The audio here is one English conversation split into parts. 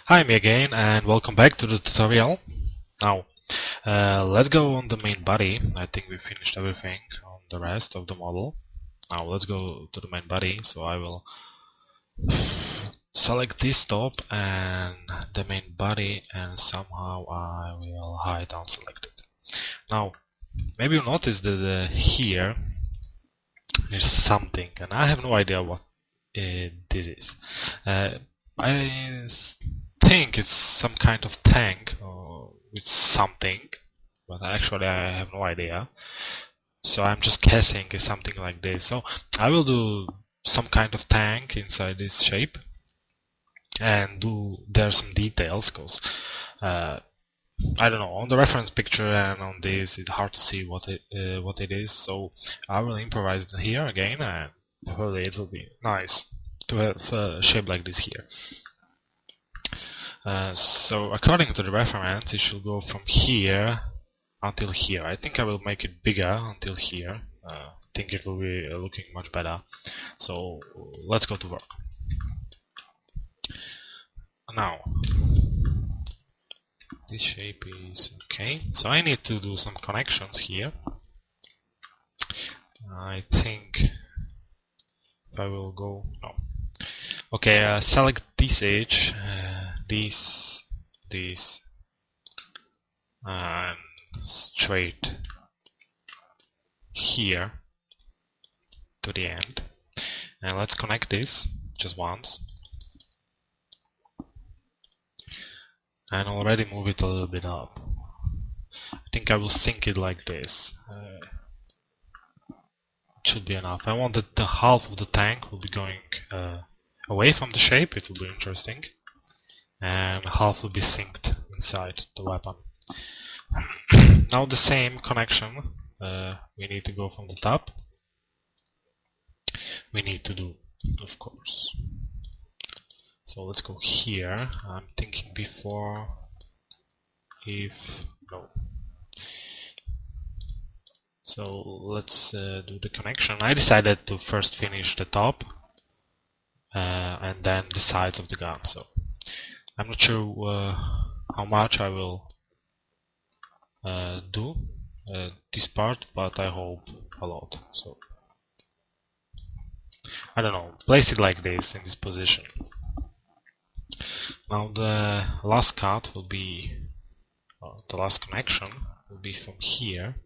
Hi me again and welcome back to the tutorial. Now let's go on the main body. I think we finished everything on the rest of the model. Now let's go to the main body. So I will select this top and the main body, and somehow I will hide unselected. Now maybe you notice that here is something and I have no idea what this is. I think it's some kind of tank or it's something, but actually I have no idea. So I'm just guessing it's something like this. So I will do some kind of tank inside this shape and do there some details, because I don't know, on the reference picture and on this it's hard to see what it is. So I will improvise it here again, and hopefully it will be nice to have a shape like this here. So according to the reference, it should go from here until here. I think I will make it bigger until here. I think it will be looking much better. So let's go to work. Now this shape is okay. So I need to do some connections here. I think if I will go okay, select this edge, this, and straight here to the end, and let's connect this just once, and already move it a little bit up. I think I will sync it like this. It should be enough. I want that the half of the tank will be going away from the shape. It will be interesting, and half will be synced inside the weapon. Now the same connection, we need to go from the top. We need to do, of course. So let's go here. I'm thinking before if no. So let's do the connection. I decided to first finish the top and then the sides of the gun. So I'm not sure how much I will do this part, but I hope a lot. So I don't know, place it like this in this position. Now the last cut will be, the last connection will be from here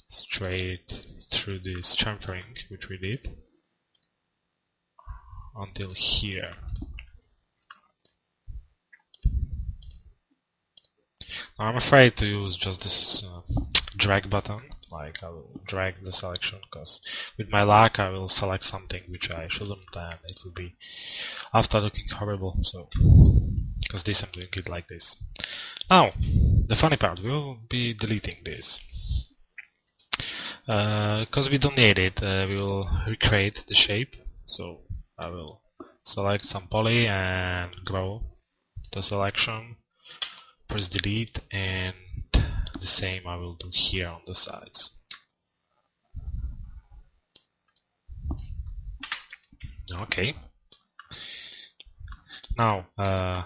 straight through this chamfering which we did until here. Now I'm afraid to use just this drag button, like I will drag the selection, because with my luck I will select something which I shouldn't, and it will be after looking horrible. So because this I'm doing it like this. Now the funny part, we will be deleting this because we don't need it. We will recreate the shape. So I will select some poly and grow the selection, press delete, and the same I will do here on the sides. Okay. Now I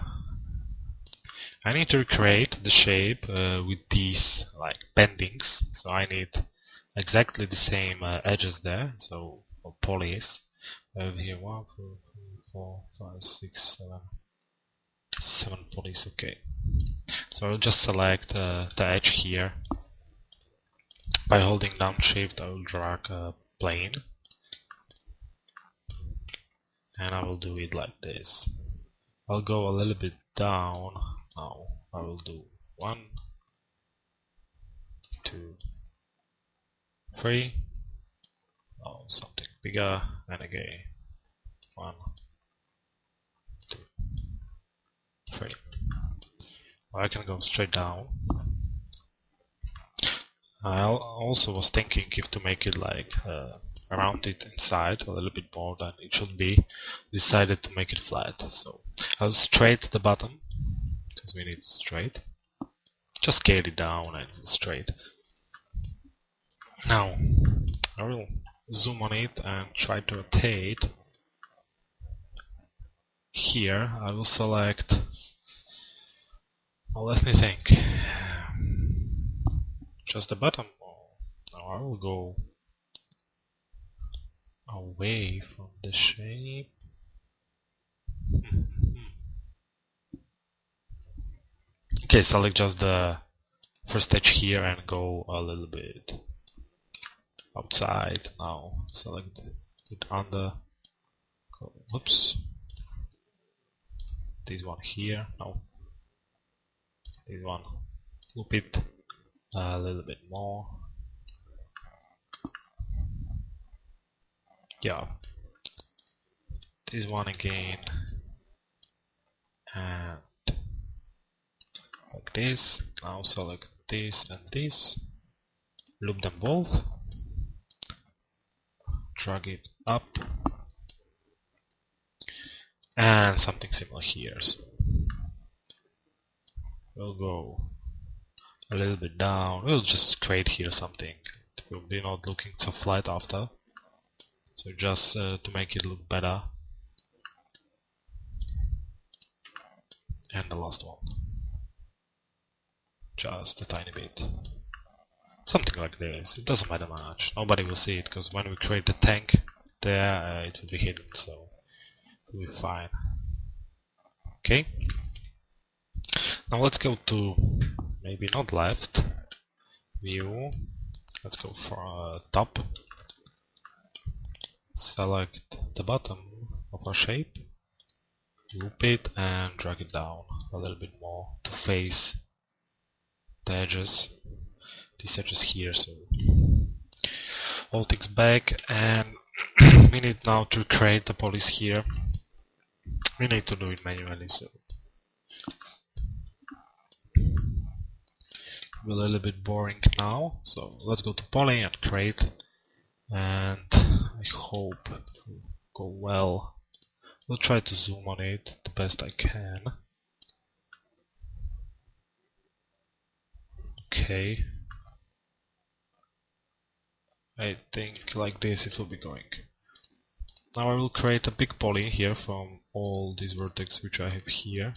need to recreate the shape with these like bendings. So I need exactly the same edges there. So for polys, I have here 1, 2, 3, 4, 5, 6, 7 polys. Okay. So I'll just select the edge here. By holding down shift I will drag a plane, and I will do it like this. I'll go a little bit down. Now I will do 1, 2, 3. Oh, something bigger, and again 1, 2, 3. I can go straight down. I also was thinking if to make it like around it inside a little bit more than it should be. Decided to make it flat. So I'll straight the bottom because we need it straight. Just scale it down and straight. Now I will zoom on it and try to rotate here I will select, well, let me think, just the bottom. Now I will go away from the shape. Okay, select just the first edge here and go a little bit outside. Now select it under, whoops, this one here, no, this one, loop it a little bit more, yeah, this one again, and like this. Now select this and this, loop them both, drag it up, and something similar here. So we'll go a little bit down. We'll just create here something. It will be not looking so flat after. So just to make it look better. And the last one. Just a tiny bit. Something like this. It doesn't matter much. Nobody will see it because when we create the tank there, it will be hidden. So it will be fine. Okay. Now let's go to, maybe not left, view, let's go for top, select the bottom of our shape, loop it and drag it down a little bit more to face the edges, these edges here. So Alt X back, and we need now to create the polys here. We need to do it manually, so a little bit boring now. So let's go to poly and create, and I hope it will go well. We'll try to zoom on it the best I can. Okay, I think like this it will be going. Now I will create a big poly here from all these vertex which I have here.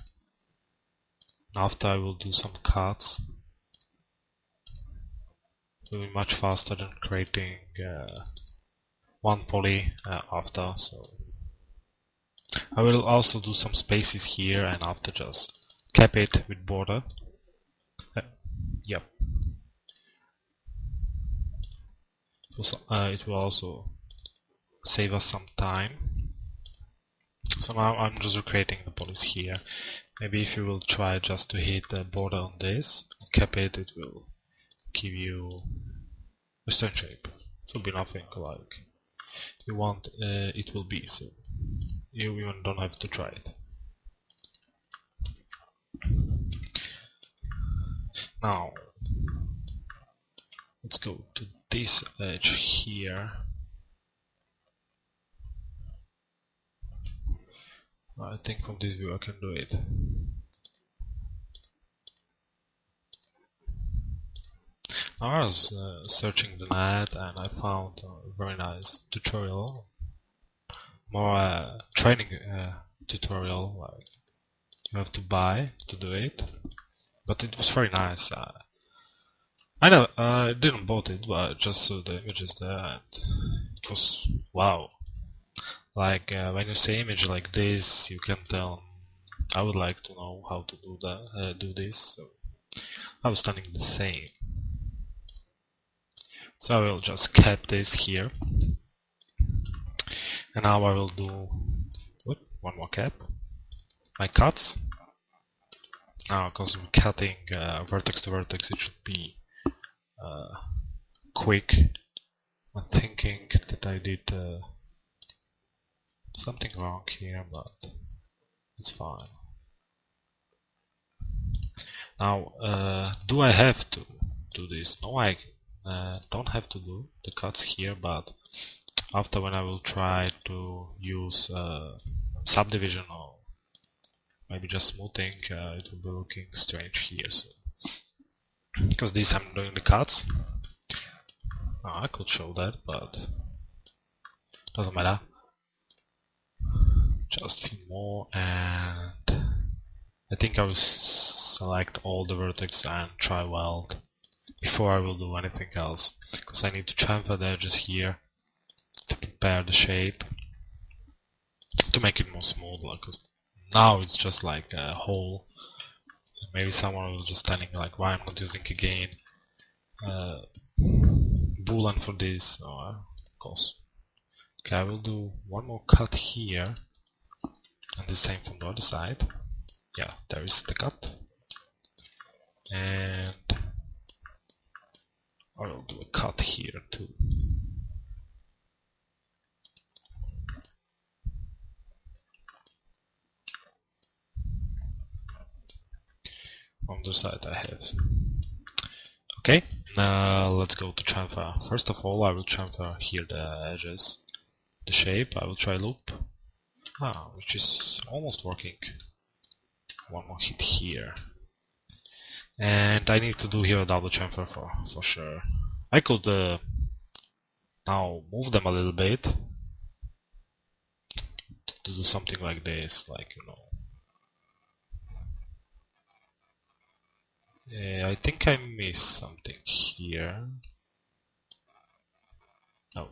After I will do some cuts. It will be much faster than creating one poly after. So I will also do some spaces here and after just cap it with border. Yep. It will also save us some time. So now I'm just recreating the polys here. Maybe if you will try just to hit the border on this, cap it, it will give you a stone shape. It will be nothing like you want it will be, so you even don't have to try it. Now let's go to this edge here. I think from this view I can do it. I was searching the net and I found a very nice tutorial, more training tutorial, like you have to buy to do it, but it was very nice. I know I didn't bought it, but I just saw the images there and it was wow. Like when you see image like this, you can tell I would like to know how to do that, do this. So I was standing the same. So I will just cap this here, and now I will do one more cap. My cuts. Now, because we're cutting vertex to vertex, it should be quick. I'm thinking that I did something wrong here, but it's fine. Now, do I have to do this? No, I don't have to do the cuts here, but after when I will try to use subdivision or maybe just smoothing, it will be looking strange here. So, because this I'm doing the cuts. I could show that, but doesn't matter. Just a few more, and I think I will select all the vertex and try weld before I will do anything else, because I need to chamfer the edges here to prepare the shape to make it more smooth, because now it's just like a hole. Maybe someone will just telling like why I'm not using again boolean for this, or of course. Okay, I will do one more cut here, and the same from the other side. Yeah, there is the cut, and I will do a cut here too. On the side I have. Okay, now let's go to chamfer. First of all, I will chamfer here the edges, the shape. I will try loop, which is almost working. One more hit here, and I need to do here a double chamfer for sure. I could now move them a little bit to do something like this, like I think I missed something here. No.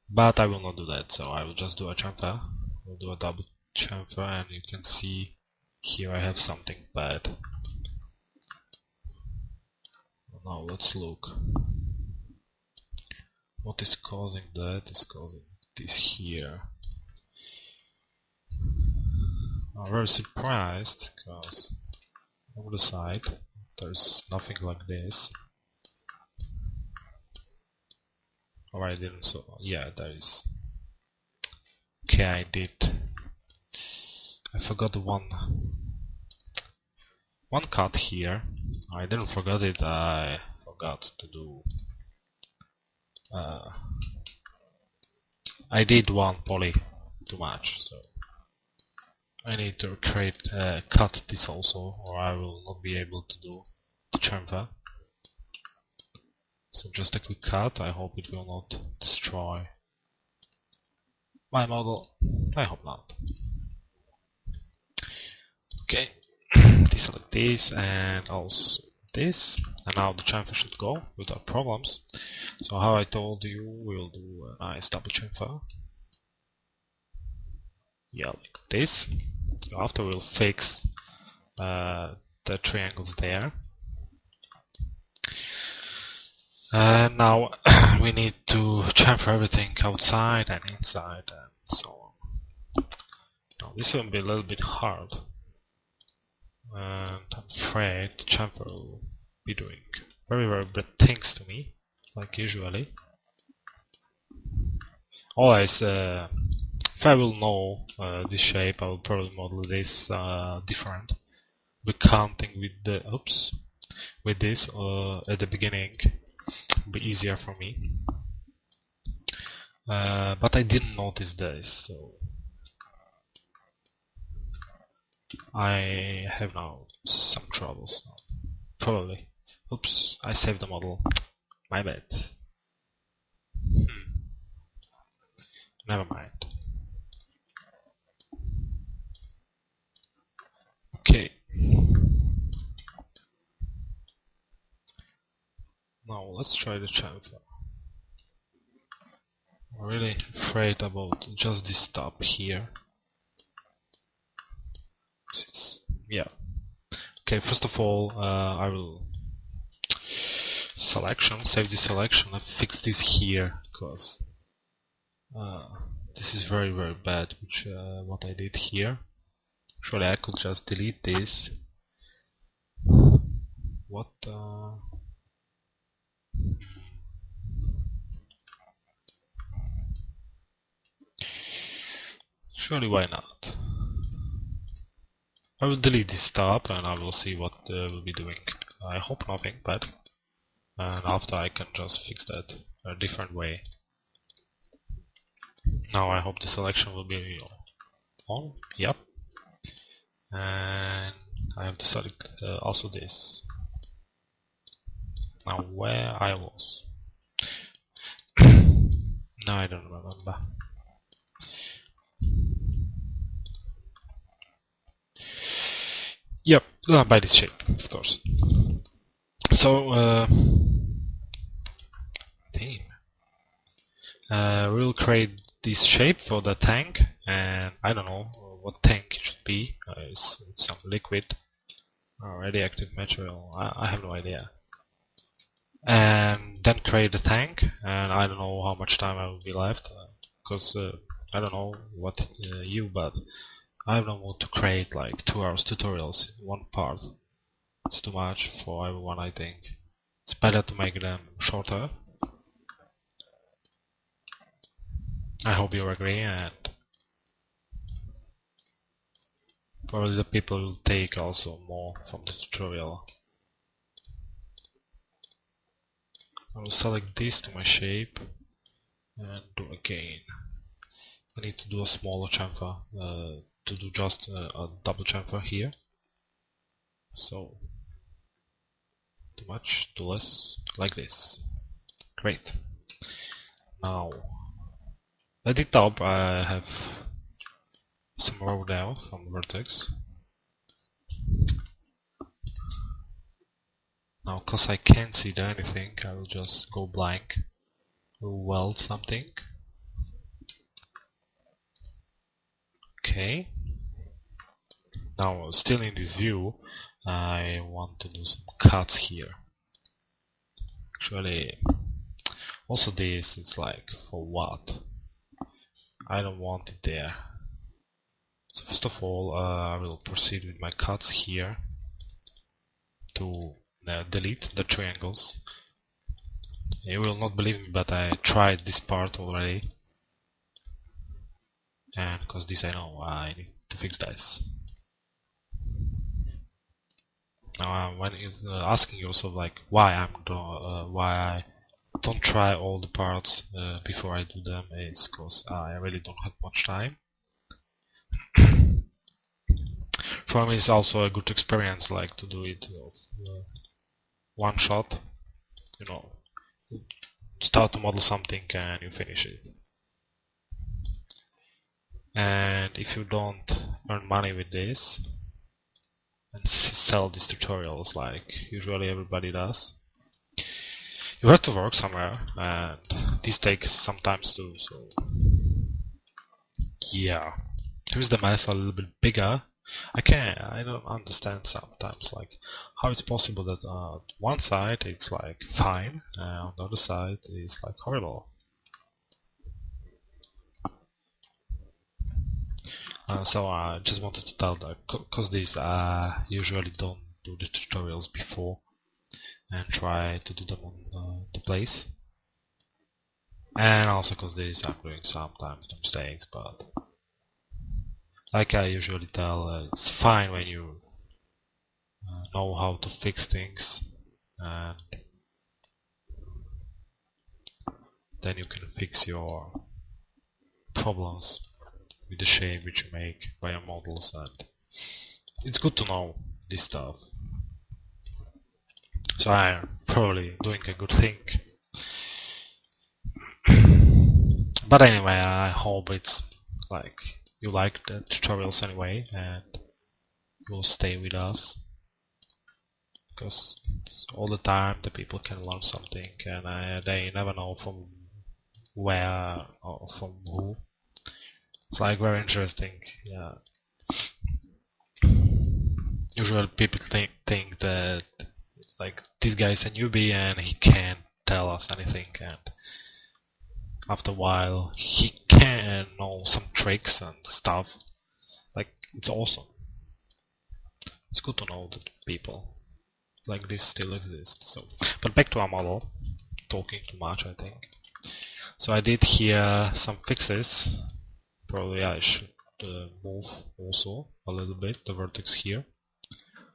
But I will not do that, so I will just do a chamfer. We'll do a double chamfer, and you can see here I have something bad. Now let's look. What is causing that? Is causing this here. I'm very surprised, because on the side there's nothing like this. Or I didn't, so yeah, there is. Okay, I did. I forgot one cut here. I didn't forget it, I forgot to do. I did one poly too much, so I need to cut this also, or I will not be able to do the chamfer. So just a quick cut. I hope it will not destroy my model. I hope not. Okay, deselect this and also this, and now the chamfer should go without problems. So how I told you, we'll do a nice double chamfer. Yeah, like this. After we'll fix the triangles there. Now we need to chamfer everything outside and inside and so on. Now this will be a little bit hard, and I'm afraid the chamfer will be doing very bad things to me, like usually. Always, if I will know this shape, I will probably model this different. We're counting with the with this at the beginning. Be easier for me, but I didn't notice this, so I have now some troubles. Probably. Oops, I saved the model. My bad. Never mind. Okay. Now let's try the chamfer. I'm really afraid about just this stop here. Yeah. Okay, first of all, I will save this selection and fix this here, because this is very bad, which what I did here. Surely I could just delete this. What surely why not? I will delete this stop and I will see what we'll be doing. I hope nothing bad, and after I can just fix that a different way. Now I hope the selection will be on. Yep. And I have to select also this. Now where I was. No, I don't remember. Yep, by this shape, of course. So, we'll create this shape for the tank, and I don't know what tank it should be. It's some liquid or radioactive material. I have no idea. And then create the tank, and I don't know how much time I will be left, because I don't know what you, but I don't want to create like 2 hours tutorials in one part. It's too much for everyone, I think. It's better to make them shorter. I hope you agree, and probably the people will take also more from the tutorial. I will select this to my shape and do again. I need to do a smaller chamfer to do just a double chamfer here. So, too much, too less, like this. Great. Now, at the top I have some raw down from Vertex. Now, cause I can't see anything, I will just go blank. We'll weld something. Okay. Now, still in this view, I want to do some cuts here. Actually, also this is like, for what? I don't want it there. So first of all, I will proceed with my cuts here to delete the triangles. You will not believe me, but I tried this part already, and because this I know, I need to fix this. Now, when you're asking yourself like why I don't try all the parts before I do them, it's because I really don't have much time. For me, it's also a good experience, like to do it one shot. You know, start to model something and you finish it. And if you don't earn money with this and sell these tutorials like usually everybody does, you have to work somewhere, and this takes some time too. So yeah, here's the mess a little bit bigger. I don't understand sometimes like how it's possible that one side it's like fine, and on the other side it's like horrible. So I just wanted to tell that because these usually don't do the tutorials before and try to do them on the place, and also because these I'm doing sometimes mistakes, but like I usually tell, it's fine when you know how to fix things, and then you can fix your problems with the shape which you make by your models, and it's good to know this stuff. So I'm probably doing a good thing. But anyway, I hope it's like you like the tutorials anyway, and you'll stay with us, because all the time the people can learn something, and they never know from where or from who. It's like very interesting. Yeah. Usually people think that like this guy is a newbie and he can't tell us anything, and after a while he can know some tricks and stuff. Like, it's awesome. It's good to know that people like this still exist. So, but back to our model. Talking too much, I think. So I did here some fixes. Probably I should move also a little bit the vertex here.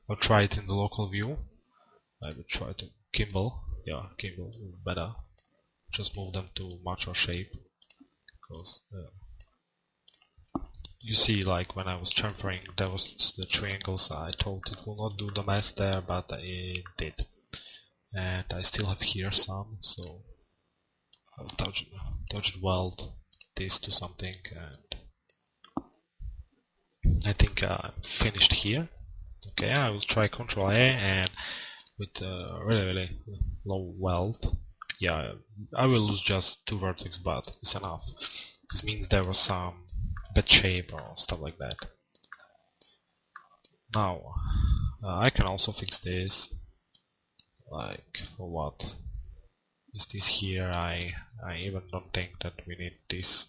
I'll try it in the local view. I will try to gimbal. Yeah, gimbal better. Just move them to match our shape, because you see, like when I was chamfering, there was the triangles. I thought it will not do the mess there, but it did. And I still have here some, so I'll touch weld this to something, and I think I'm finished here. Okay, I will try Control A, and with really low wealth, yeah, I will lose just 2 vertex, but it's enough. This means there was some bad shape or stuff like that. Now, I can also fix this. Like, for what? Is this here? I even don't think that we need this.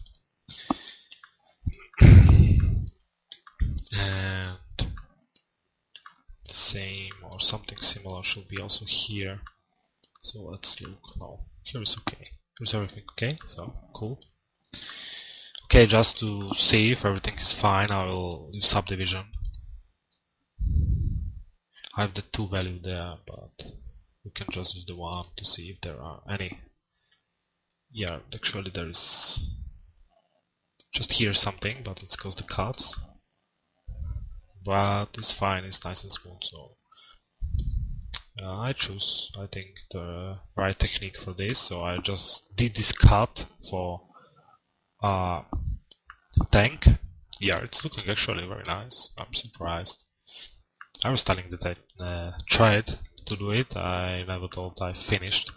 And the same or something similar should be also here. So let's look. No, here is okay. Here's everything okay, so cool. Okay, just to see if everything is fine, I will use subdivision. I have the 2 value there, but we can just use the 1 to see if there are any. Yeah, actually there is just here something, but it's because the cuts. But it's fine, it's nice and smooth, so I choose, I think, the right technique for this. So I just did this cut for tank. Yeah, it's looking actually very nice. I'm surprised. I was telling that I tried to do it. I never thought I finished.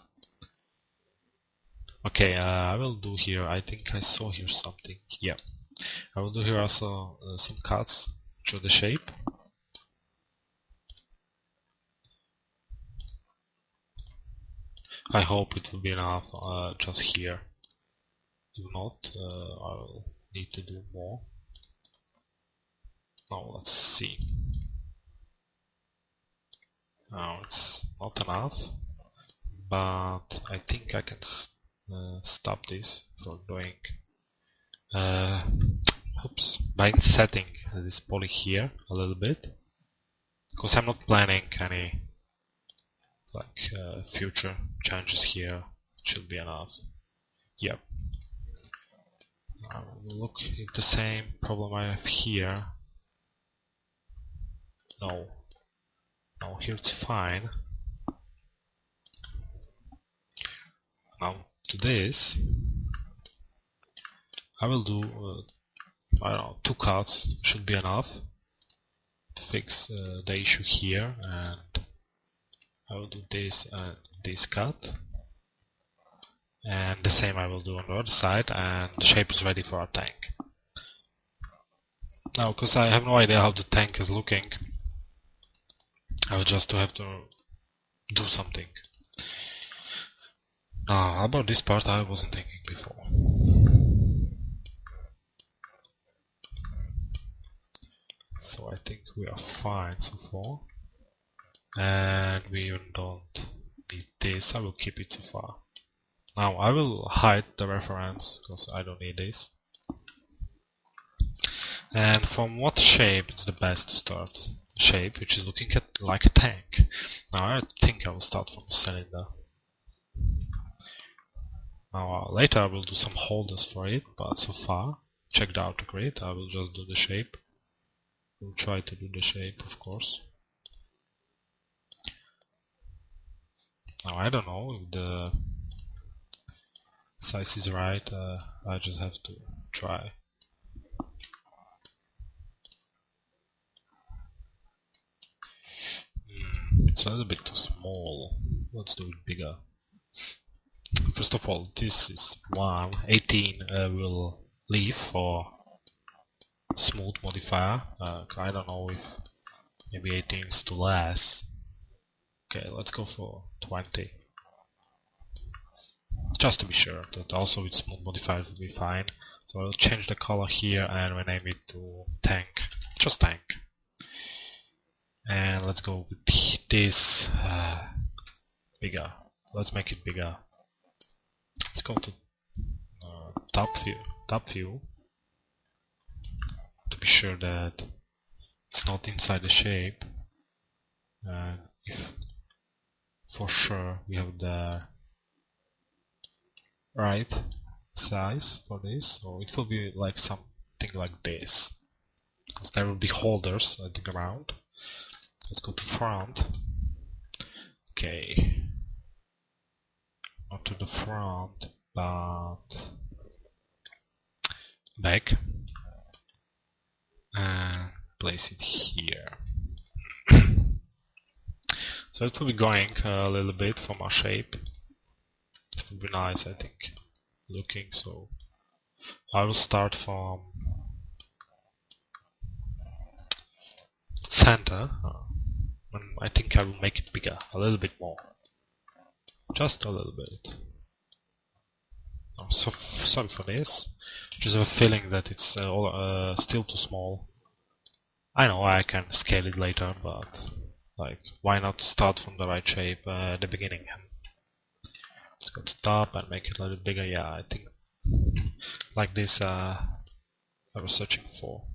Okay, I will do here. I think I saw here something. Yeah, I will do here also some cuts to the shape. I hope it will be enough just here. If not, I will need to do more. Now let's see. Now it's not enough, but I think I can stop this from doing. Oops, by setting this poly here a little bit, because I'm not planning any like future changes here. Should be enough. Yep. Look at the same problem I have here. No, here it's fine. Now to this, I will do I don't know, 2 cuts should be enough to fix the issue here, and I will do this and this cut, and the same I will do on the other side, and the shape is ready for our tank. Now, because I have no idea how the tank is looking, I will just have to do something. Now, about this part I wasn't thinking before. So I think we are fine so far. And we even don't need this. I will keep it so far. Now I will hide the reference because I don't need this. And from what shape is the best to start? Shape which is looking at like a tank. Now I think I will start from the cylinder. Now later I will do some holders for it, but so far, checked out the grid, I will just do the shape. We'll try to do the shape, of course. Now I don't know if the size is right, I just have to try. It's a little bit too small. Let's do it bigger. First of all, this is 18 will leave for smooth modifier. I don't know if maybe 18 is too less. Okay, let's go for 20. Just to be sure that also with smooth modifier will be fine. So I'll change the color here and rename it to tank. Just tank. And let's go with this bigger. Let's make it bigger. Let's go to top view to be sure that it's not inside the shape. If for sure we have the right size for this, so it will be like something like this, because there will be holders at the ground. Let's go to front. Okay, not to the front, but back. And place it here. So it will be going a little bit from our shape. It will be nice, I think, looking. So I will start from center, and I think I will make it bigger, a little bit more, just a little bit. I'm so sorry for this. Just have a feeling that it's still too small. I know I can scale it later, but like, why not start from the right shape at the beginning? Let's go to top and make it a little bigger. Yeah, I think like this I was searching for.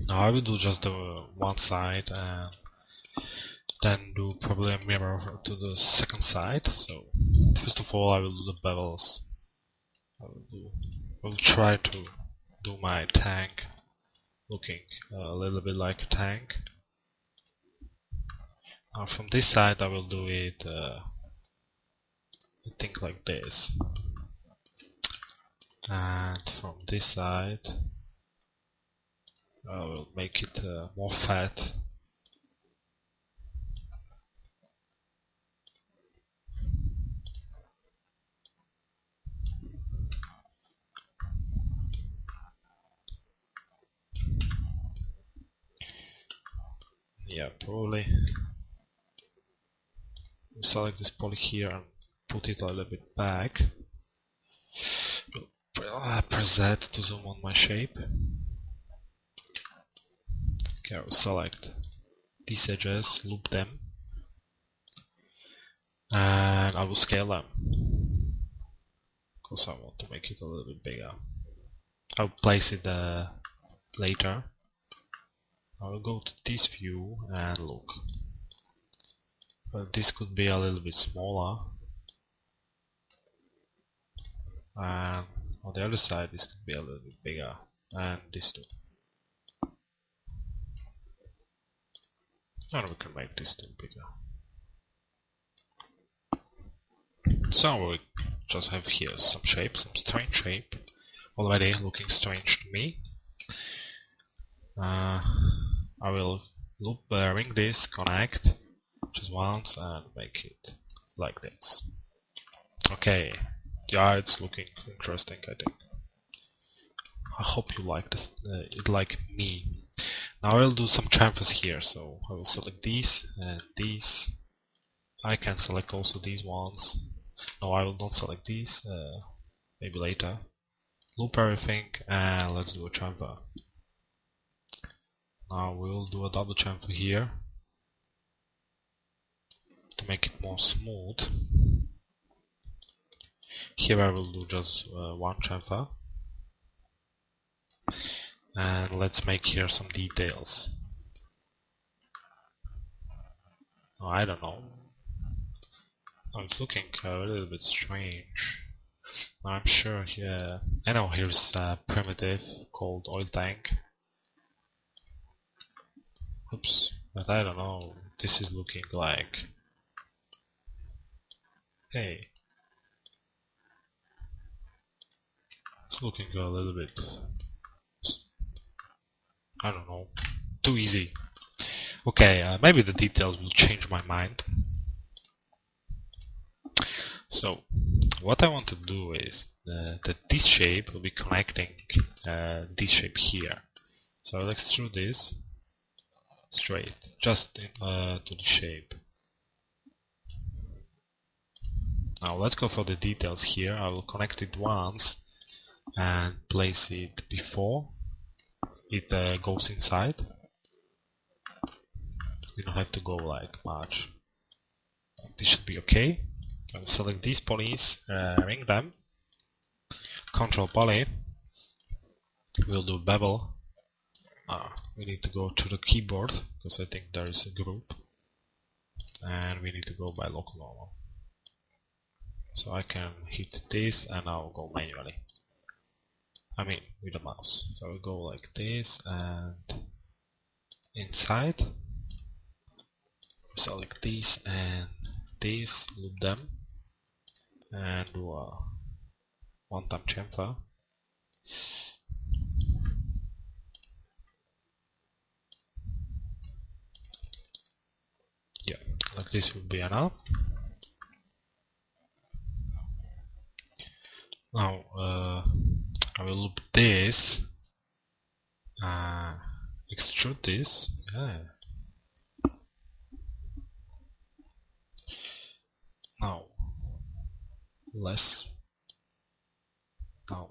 Now I will do just the one side and then do probably a mirror to the second side. So first of all I will do the bevels. I will try to do my tank looking a little bit like a tank. Now from this side I will do it I think like this, and from this side I will make it more fat. Yeah, probably select this poly here and put it a little bit back. Press Z to zoom on my shape. Okay, I will select these edges, loop them, and I will scale them because I want to make it a little bit bigger. I'll place it later. I will go to this view and look. But this could be a little bit smaller, and on the other side this could be a little bit bigger, and this too. And we can make this too bigger. So we just have here some shape, some strange shape, already looking strange to me. I will loop ring this, connect just once and make it like this. Okay, yeah, it's looking interesting, I think. I hope you like this, it like me. Now I'll do some chamfers here, so I will select these and these. I can select also these ones. No, I will not select these, maybe later. Loop everything and let's do a chamfer. Now we will do a double chamfer here to make it more smooth. Here I will do just one chamfer. And let's make here some details. Oh, I don't know. Oh, it's looking a little bit strange. I'm sure here. I know here's a primitive called oil tank. Oops, but I don't know. This is looking like. Hey, it's looking a little bit. I don't know. Too easy. Okay, maybe the details will change my mind. So, what I want to do is that this shape will be connecting this shape here. So I'll extrude this straight, just to the shape. Now let's go for the details here. I will connect it once and place it before it goes inside. We don't have to go like much. This should be okay. I'll select these polys, ring them, Control Poly. We'll do bevel. We need to go to the keyboard because I think there is a group, and we need to go by local normal. So I can hit this and I'll go manually. I mean with the mouse. So I'll go like this and inside. Select this and this, loop them, and do a one-time chamfer. this would be enough. Now I will loop this, extrude this. Yeah. Now less. Now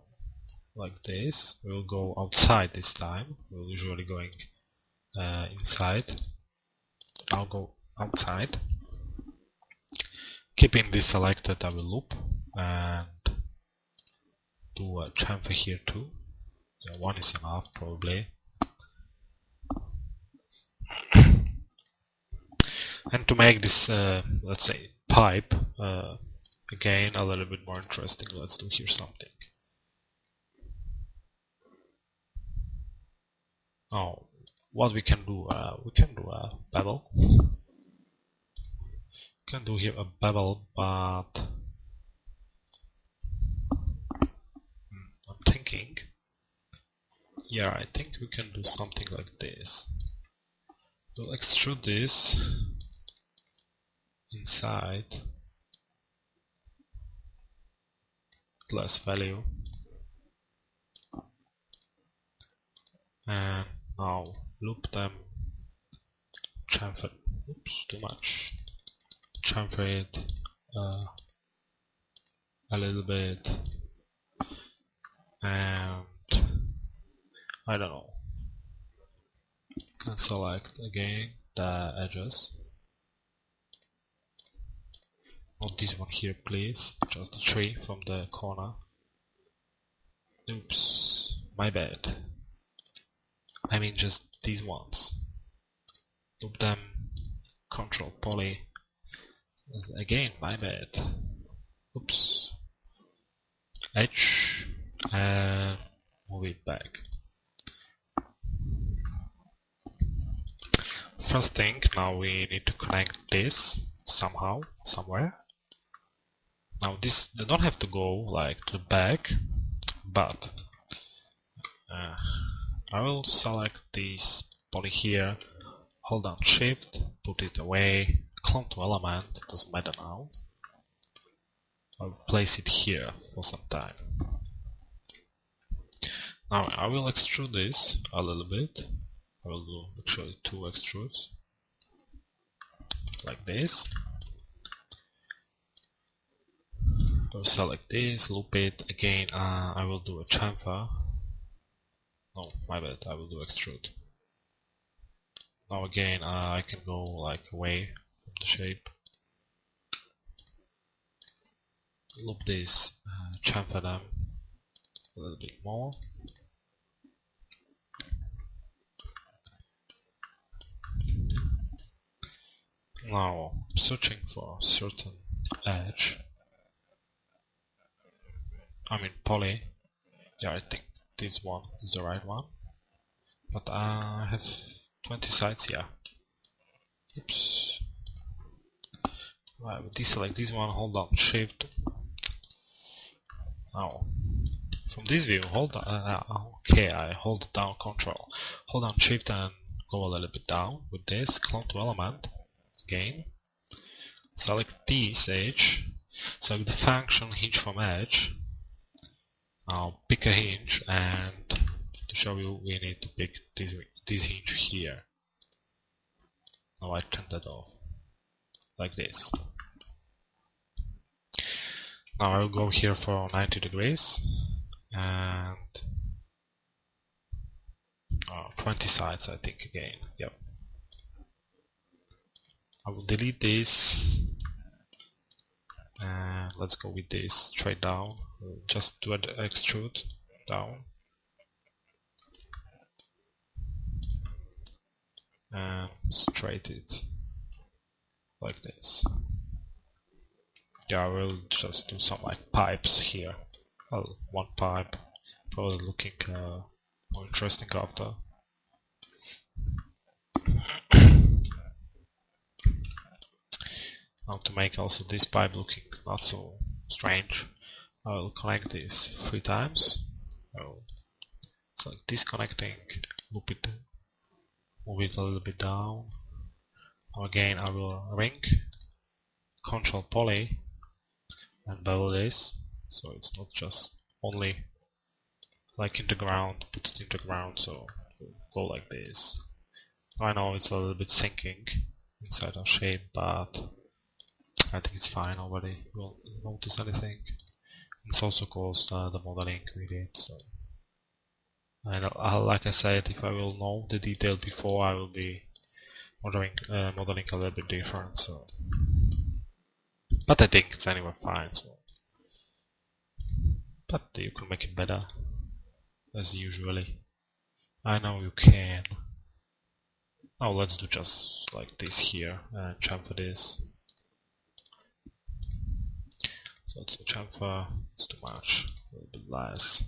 like this. We'll go outside this time. We're usually going inside. Now go outside. Keeping this selected, I will loop and do a chamfer here too. Yeah, one is enough probably. And to make this, let's say, pipe again a little bit more interesting, let's do here something. Oh, what we can do? We can do a bevel. Can do here a bevel, but I'm thinking. Yeah, I think we can do something like this. We'll extrude this inside, less value, and now loop them, chamfer. Oops, too much. Chamfer it a little bit, and I don't know. Can select again the edges. Not this one here, please. Just the tree from the corner. Oops, my bad. I mean just these ones. Loop them. Control poly. Again, my bad. Oops. Edge and move it back. First thing, now we need to connect this somehow, somewhere. Now this, they don't have to go like to the back, but I will select this poly here, hold down shift, put it away, clone to element, doesn't matter now. I'll place it here for some time. Now I will extrude this a little bit. I will do actually 2 extrudes like this. I'll select this, loop it again. I will do a chamfer. No, my bad. I will do extrude. Now again, I can go like away from the shape. Loop this, chamfer them a little bit more. Now I'm searching for a certain edge. I mean poly. Yeah, I think this one is the right one. But I have 20 sides here. Oops. I will deselect this one, hold down shift. Now, from this view, hold down, okay, I hold down control. Hold down shift and go a little bit down with this, clone to element. Again, select this edge, select the function hinge from edge. Now pick a hinge, and to show you we need to pick this hinge here. Now I turn that off, like this. Now I will go here for 90 degrees, and 20 sides I think again, yep. I will delete this, and let's go with this straight down. We'll just do an extrude down, and straight it like this. Yeah, I will just do some like pipes here. Well, one pipe, probably looking more interesting after. Now to make also this pipe looking not so strange, I will connect this 3 times. I will select disconnecting, loop it, move it a little bit down. Now again I will ring Control Poly and bevel this, so it's not just only like in the ground, put it in the ground, so we'll go like this. I know it's a little bit sinking inside our shape, but I think it's fine, nobody will notice anything. It's also caused the modeling we did, so. And like I said, if I will know the detail before, I will be modeling a little bit different, so. But I think it's anyway fine, so. But you can make it better, as usually. I know you can. Now let's do just like this here and chamfer this. So it's a chamfer, it's too much, a little bit less.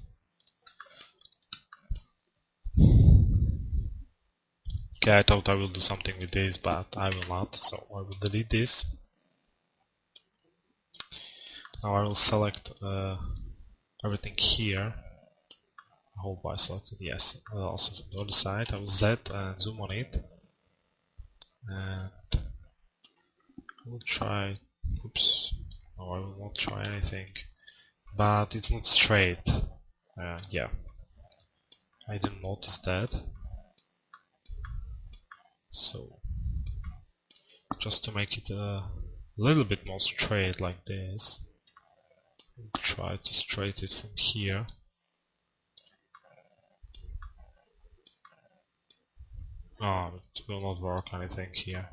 Okay, I thought I will do something with this, but I will not, so I will delete this. Now I will select everything here. I hope I selected yes. Also from the other side, I will Z and zoom on it. And I will try, oops, no, I will not try anything. But it's not straight. Yeah, I didn't notice that. So, just to make it a little bit more straight like this, we'll try to straighten it from here. Oh, it will not work anything here.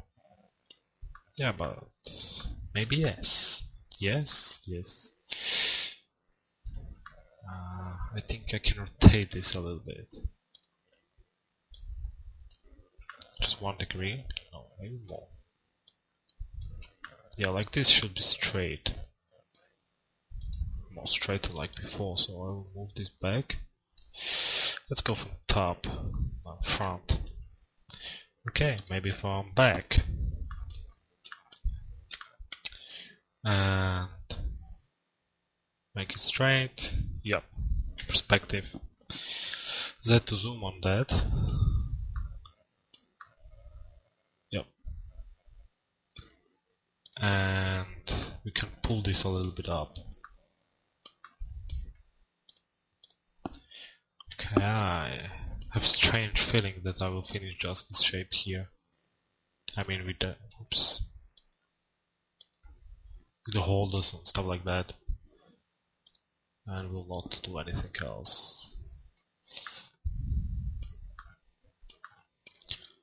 Yeah, but maybe yes. Yes. I think I can rotate this a little bit. Just 1 degree. No, maybe more. Yeah, like this should be straight. More straighter like before, so I will move this back. Let's go from top, front. Okay, maybe from back. And make it straight. Yep. Perspective. Z to zoom on that. Yep. And we can pull this a little bit up. Okay, I have a strange feeling that I will finish just this shape here. I mean with the, oops, with the holders and stuff like that. And will not do anything else.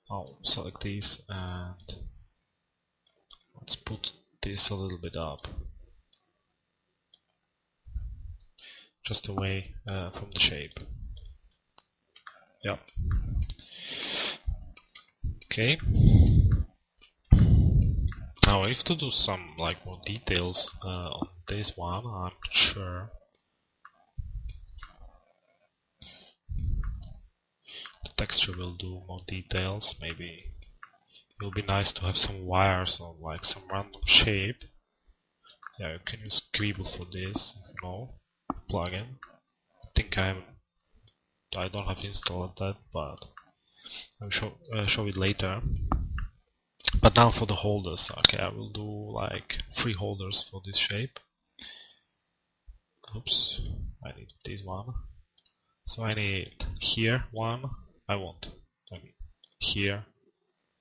I'll select these and let's put this a little bit up. Just away from the shape. Yep. Okay. Now if to do some like more details on this one, I'm not sure. The texture will do more details, maybe it will be nice to have some wires on like some random shape. Yeah, you can use Scribble for this, if you know, plugin. I think I don't have installed that, but I'll show it later. But now for the holders, okay, I will do like 3 holders for this shape. Oops, I need this one. So I need here one, I mean here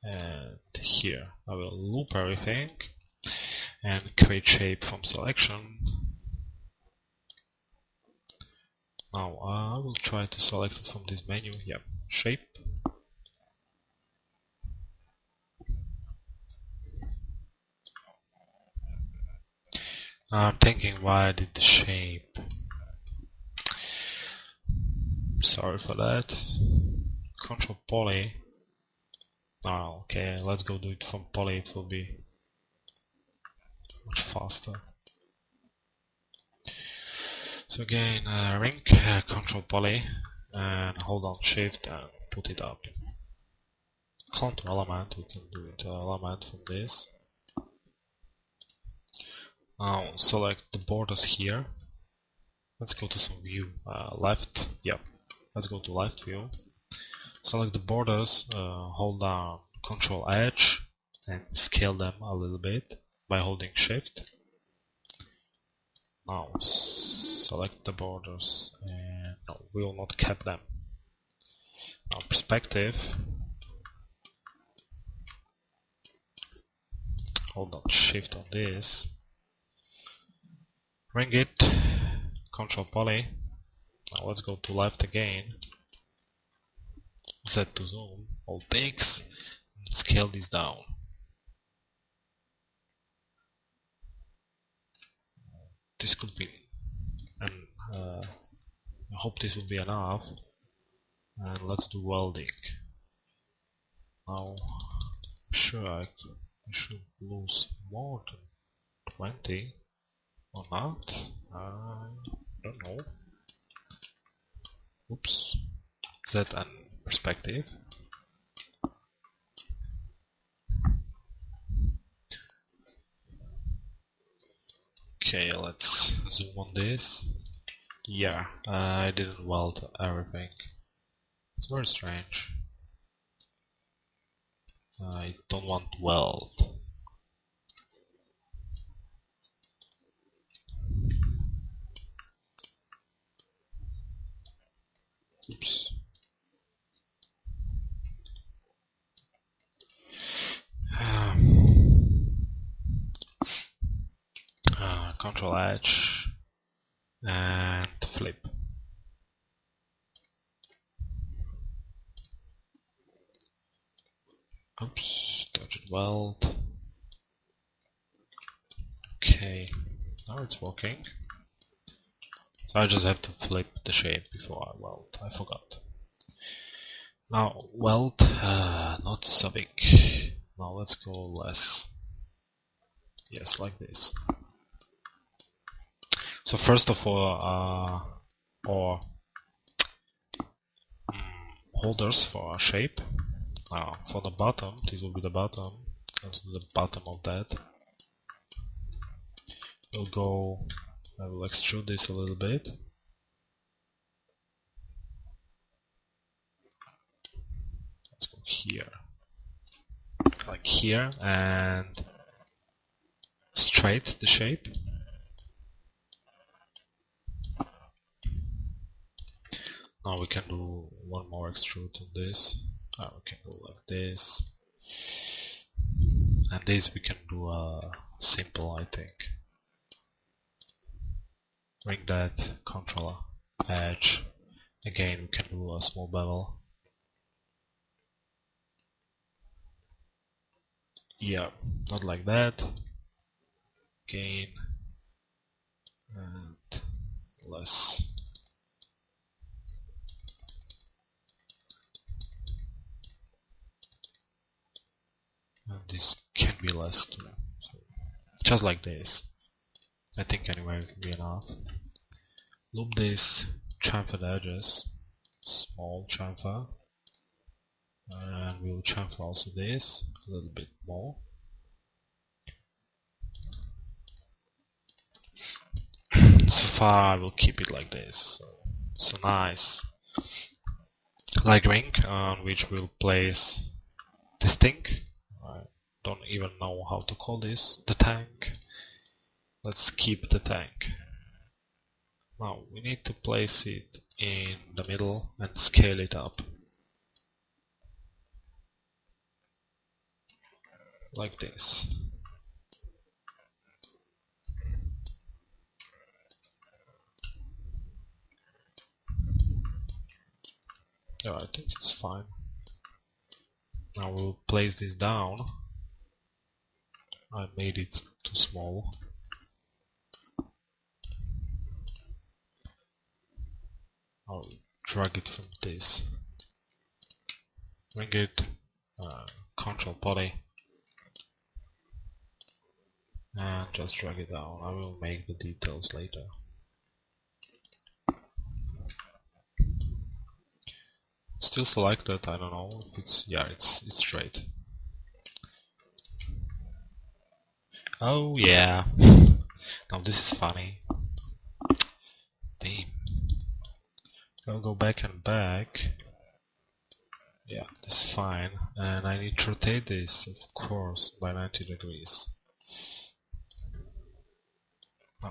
and here. I will loop everything and create shape from selection. Now I will try to select it from this menu. Yep, shape. I'm thinking why I did the shape. Sorry for that. Control Poly. Oh, okay, let's go do it from Poly, it will be much faster. So again, ring, Control Poly, and hold on Shift and put it up. Contour element, we can do it element from this. Now select the borders here. Let's go to some view, left, yep. Let's go to left view. Select the borders, hold down Control Edge and scale them a little bit. by holding Shift. Now select the borders and no, we will not cap them. Now perspective, hold on Shift on this, ring it, Control Poly. Now let's go to left again, Z to zoom, hold X, and scale this down. This could be, and I hope this will be enough. And let's do welding. Now, sure, I should lose more than 20 or not. I don't know. Oops. Z and perspective. Okay, let's zoom on this. Yeah, I didn't weld everything. It's very strange. I don't want to weld. Oops. Control Edge and flip. Oops, touch it weld. Okay, now it's working. So I just have to flip the shape before I weld. I forgot. Now weld, not so big. Now let's go less. Yes, like this. So first of all, holders for our shape. Now for the bottom, this will be the bottom. Let's do the bottom of that. We'll go. I will extrude this a little bit. Let's go here, like here, and straight the shape. Now we can do one more extrude on this. We can go like this, and this we can do simple, I think. Ring that, Control Edge. Again, we can do a small bevel. Yeah, not like that. Again, and less. And this can be less too. So just like this. I think anyway it will be enough. Loop this, chamfer the edges, small chamfer. And we'll chamfer also this a little bit more. So far I will keep it like this. So nice. Like ring on which we'll place this thing. I don't even know how to call this. The tank. Let's keep the tank. Now we need to place it in the middle and scale it up. Like this. Yeah, I think it's fine. Now we'll place this down. I made it too small. I'll drag it from this. Ring it, Control Poly, and just drag it down. I will make the details later. Still selected, I don't know if it's, yeah, it's straight. Oh yeah, now this is funny. Damn. I'll go back and back. Yeah, this is fine. And I need to rotate this, of course, by 90 degrees.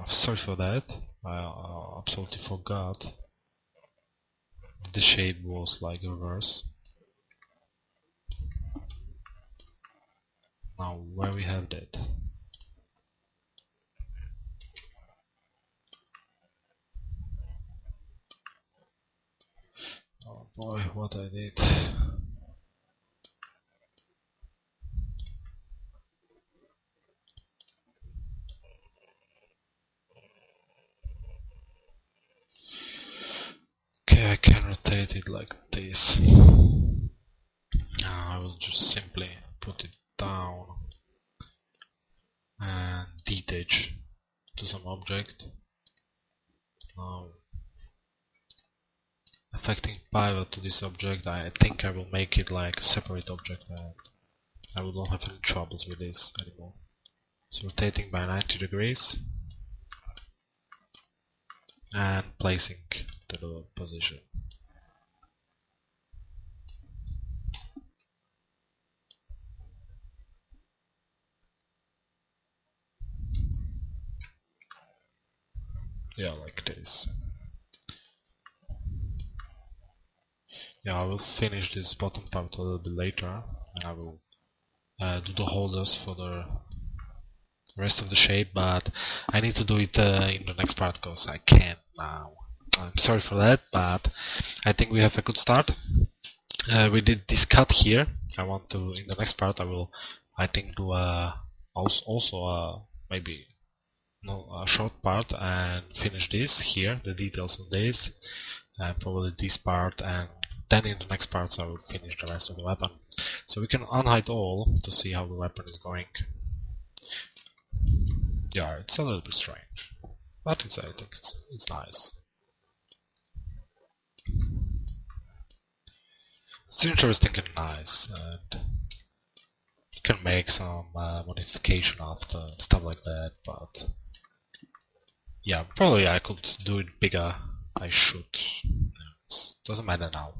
Sorry for that, I absolutely forgot the shape was like reverse. Now where we have that? Oh boy, what I did. Okay, I can rotate it like this. Now I will just simply put it down and detach to some object. Now affecting pivot to this object, I think I will make it like a separate object and I will not have any troubles with this anymore. So rotating by 90 degrees and placing to the position. Yeah, like this. Yeah, I will finish this bottom part a little bit later and I will do the holders for the rest of the shape, but I need to do it in the next part because I can't now. I'm sorry for that, but I think we have a good start. We did this cut here. I want to, in the next part, I think do also maybe a short part and finish this here, the details of this, and probably this part, and then in the next parts I will finish the rest of the weapon. So we can unhide all to see how the weapon is going. Yeah, it's a little bit strange, but I think it's nice. It's interesting and nice, and you can make some modification after stuff like that, but yeah, probably I could do it bigger. I should. Doesn't matter now.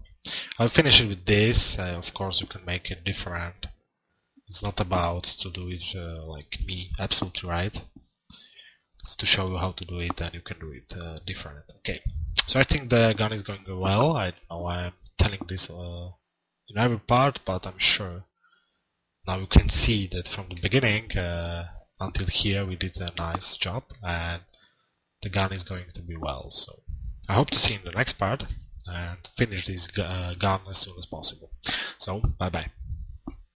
I'll finish it with this. Of course, you can make it different. It's not about to do it like me, absolutely right. It's to show you how to do it, and you can do it different. Okay, so I think the gun is going well. I know I'm telling this in every part, but I'm sure now you can see that from the beginning until here we did a nice job, and the gun is going to be well. So I hope to see you in the next part and finish this gun as soon as possible. So bye bye.